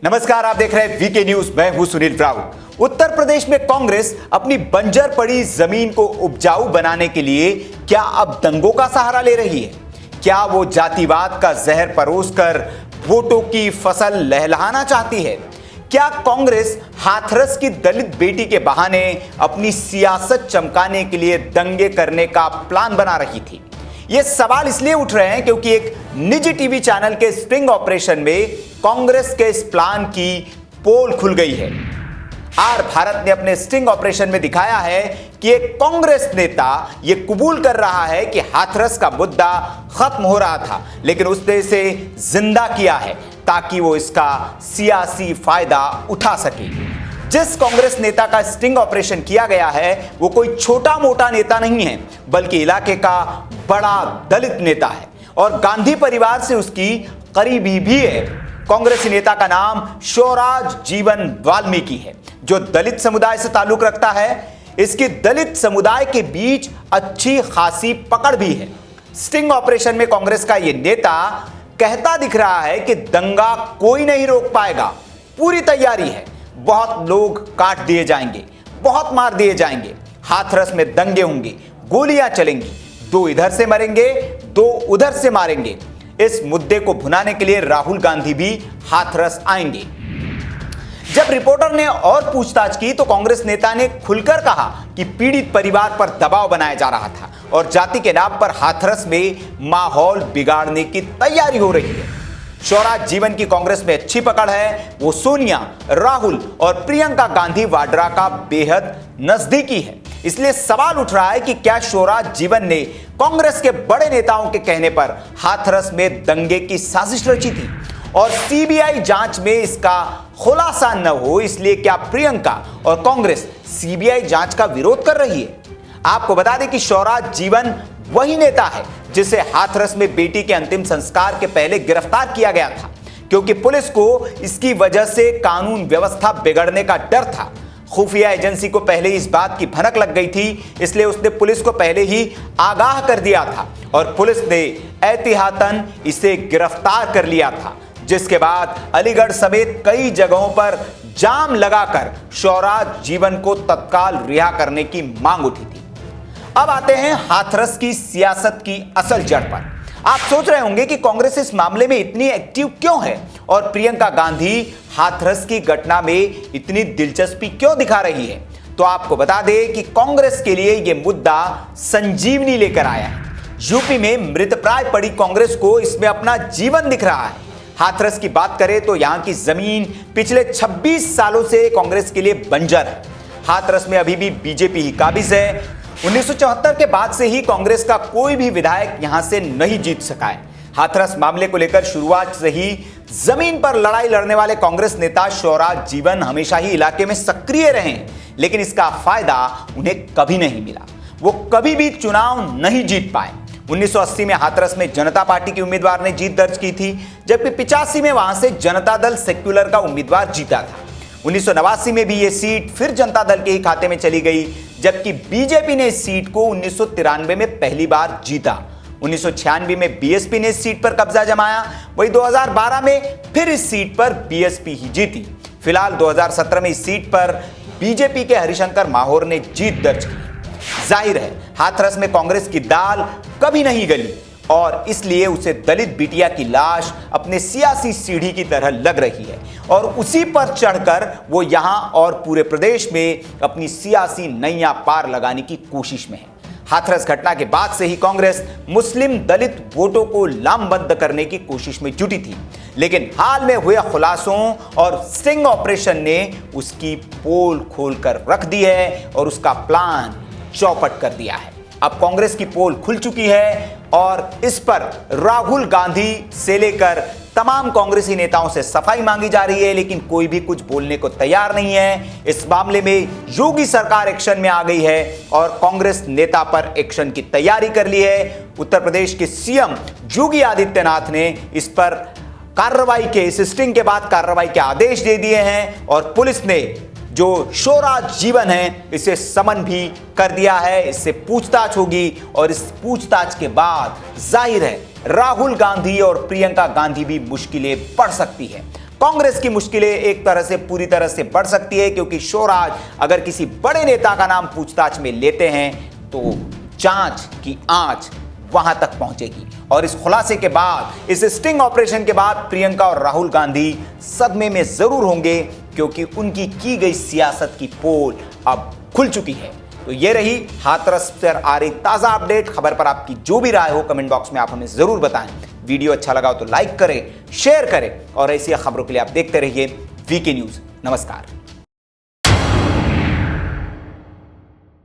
नमस्कार, आप देख रहे हैं वीके न्यूज। मैं हूं सुनील राउत। उत्तर प्रदेश में कांग्रेस अपनी बंजर पड़ी जमीन को उपजाऊ बनाने के लिए क्या अब दंगों का सहारा ले रही है? क्या वो जातिवाद का जहर परोसकर वोटों की फसल लहलहाना चाहती है? क्या कांग्रेस हाथरस की दलित बेटी के बहाने अपनी सियासत चमकाने के लिए दंगे करने का प्लान बना रही थी? ये सवाल इसलिए उठ रहे हैं क्योंकि एक निजी टीवी चैनल के स्टिंग ऑपरेशन में कांग्रेस के इस प्लान की पोल खुल गई है। आर भारत ने अपने स्टिंग ऑपरेशन में दिखाया है कि एक कांग्रेस नेता यह कबूल कर रहा है कि हाथरस का मुद्दा खत्म हो रहा था, लेकिन उसने इसे जिंदा किया है ताकि वो इसका सियासी फायदा उठा सके। जिस कांग्रेस नेता का स्टिंग ऑपरेशन किया गया है वो कोई छोटा मोटा नेता नहीं है, बल्कि इलाके का बड़ा दलित नेता है और गांधी परिवार से उसकी करीबी भी है। कांग्रेसी नेता का नाम शिवराज जीवन वाल्मीकि है, जो दलित समुदाय से ताल्लुक रखता है। इसकी दलित समुदाय के बीच अच्छी खासी पकड़ भी है। स्टिंग ऑपरेशन में कांग्रेस का यह नेता कहता दिख रहा है कि दंगा कोई नहीं रोक पाएगा, पूरी तैयारी है, बहुत लोग काट दिए जाएंगे, बहुत मार दिए जाएंगे, हाथरस में दंगे होंगे, गोलियां चलेंगी, दो इधर से मरेंगे, दो उधर से मारेंगे। इस मुद्दे को भुनाने के लिए राहुल गांधी भी हाथरस आएंगे। जब रिपोर्टर ने और पूछताछ की तो कांग्रेस नेता ने खुलकर कहा कि पीड़ित परिवार पर दबाव बनाया जा रहा था और जाति के नाम पर हाथरस में माहौल बिगाड़ने की तैयारी हो रही है। शिवराज जीवन की कांग्रेस में अच्छी पकड़ है। वो सोनिया, राहुल और प्रियंका गांधी वाड्रा का बेहद नजदीकी है। इसलिए सवाल उठ रहा है कि क्या शिवराज जीवन ने कांग्रेस के बड़े नेताओं के कहने पर हाथरस में दंगे की साजिश रची थी और सीबीआई जांच में इसका खुलासा न हो, इसलिए क्या प्रियंका और कांग्रेस सीबीआई जांच का विरोध कर रही है? आपको बता दें कि शिवराज जीवन वही नेता है जिसे हाथरस में बेटी के अंतिम संस्कार के पहले गिरफ्तार किया गया था, क्योंकि पुलिस को इसकी वजह से कानून व्यवस्था बिगड़ने का डर था। खुफिया एजेंसी को पहले इस बात की भनक लग गई थी, इसलिए उसने पुलिस को पहले ही आगाह कर दिया था और पुलिस ने एहतियातन इसे गिरफ्तार कर लिया था, जिसके बाद अलीगढ़ समेत कई जगहों पर जाम लगाकर शिवराज जीवन को तत्काल रिहा करने की मांग उठी थी। अब आते हैं हाथरस की सियासत की असल जड़ पर। आप सोच रहे होंगे कि कांग्रेस इस मामले में इतनी एक्टिव क्यों है और प्रियंका गांधी हाथरस की घटना में इतनी दिलचस्पी क्यों दिखा रही है। तो आपको बता दें कि कांग्रेस के लिए यह मुद्दा संजीवनी लेकर आया है। यूपी में मृतप्राय पड़ी कांग्रेस को इसमें अपना जीवन दिख रहा है। हाथरस की बात करें तो यहां की जमीन पिछले 26 सालों से कांग्रेस के लिए बंजर है। हाथरस में अभी भी बीजेपी ही काबिज है। 1974 के बाद से ही कांग्रेस का कोई भी विधायक यहां से नहीं जीत सका है। हाथरस मामले को लेकर शुरुआत से ही जमीन पर लड़ाई लड़ने वाले कांग्रेस नेता शिवराज जीवन हमेशा ही इलाके में सक्रिय रहे, लेकिन इसका फायदा उन्हें कभी नहीं मिला। वो कभी भी चुनाव नहीं जीत पाए। 1980 में हाथरस में जनता पार्टी के उम्मीदवार ने जीत दर्ज की थी, जबकि 85 में वहां से जनता दल सेक्युलर का उम्मीदवार जीता था। 1989 में भी ये सीट फिर जनता दल के ही खाते में चली गई, जबकि बीजेपी ने इस सीट को 1993 में पहली बार जीता। 1996 में बीएसपी ने इस सीट पर कब्जा जमाया। वही 2012 में फिर इस सीट पर बीएसपी ही जीती। फिलहाल 2017 में इस सीट पर बीजेपी के हरिशंकर माहौर ने जीत दर्ज की। जाहिर है हाथरस में कांग्रेस की दाल कभी नहीं गली और इसलिए उसे दलित बिटिया की लाश अपने सियासी सीढ़ी की तरह लग रही है और उसी पर चढ़कर वो यहां और पूरे प्रदेश में अपनी सियासी नैया पार लगाने की कोशिश में है। हाथरस घटना के बाद से ही कांग्रेस मुस्लिम दलित वोटों को लामबंद करने की कोशिश में जुटी थी, लेकिन हाल में हुए खुलासों और स्टिंग ऑपरेशन ने उसकी पोल खोलकर रख दी है और उसका प्लान चौपट कर दिया है। अब कांग्रेस की पोल खुल चुकी है और इस पर राहुल गांधी से लेकर तमाम कांग्रेसी नेताओं से सफाई मांगी जा रही है, लेकिन कोई भी कुछ बोलने को तैयार नहीं है। इस मामले में योगी सरकार एक्शन में आ गई है और कांग्रेस नेता पर एक्शन की तैयारी कर ली है। उत्तर प्रदेश के सीएम योगी आदित्यनाथ ने इस पर कार्रवाई के, इस स्टिंग के बाद कार्रवाई के आदेश दे दिए हैं और पुलिस ने जो शिवराज जीवन है इसे समन भी कर दिया है। इससे पूछताछ होगी और इस पूछताछ के बाद जाहिर है राहुल गांधी और प्रियंका गांधी भी मुश्किलें पड़ सकती है। कांग्रेस की मुश्किलें एक तरह से पूरी तरह से बढ़ सकती है, क्योंकि शोराज अगर किसी बड़े नेता का नाम पूछताछ में लेते हैं तो जांच की आंच वहां तक पहुंचेगी। और इस खुलासे के बाद, इस स्टिंग ऑपरेशन के बाद प्रियंका और राहुल गांधी सदमे में जरूर होंगे, क्योंकि उनकी की गई सियासत की पोल अब खुल चुकी है। तो ये रही हाथरस पर आ रही ताजा अपडेट। खबर पर आपकी जो भी राय हो कमेंट बॉक्स में आप हमें जरूर बताएं। वीडियो अच्छा लगा हो तो लाइक करें, शेयर करें और ऐसी खबरों के लिए आप देखते रहिए वीके न्यूज। नमस्कार।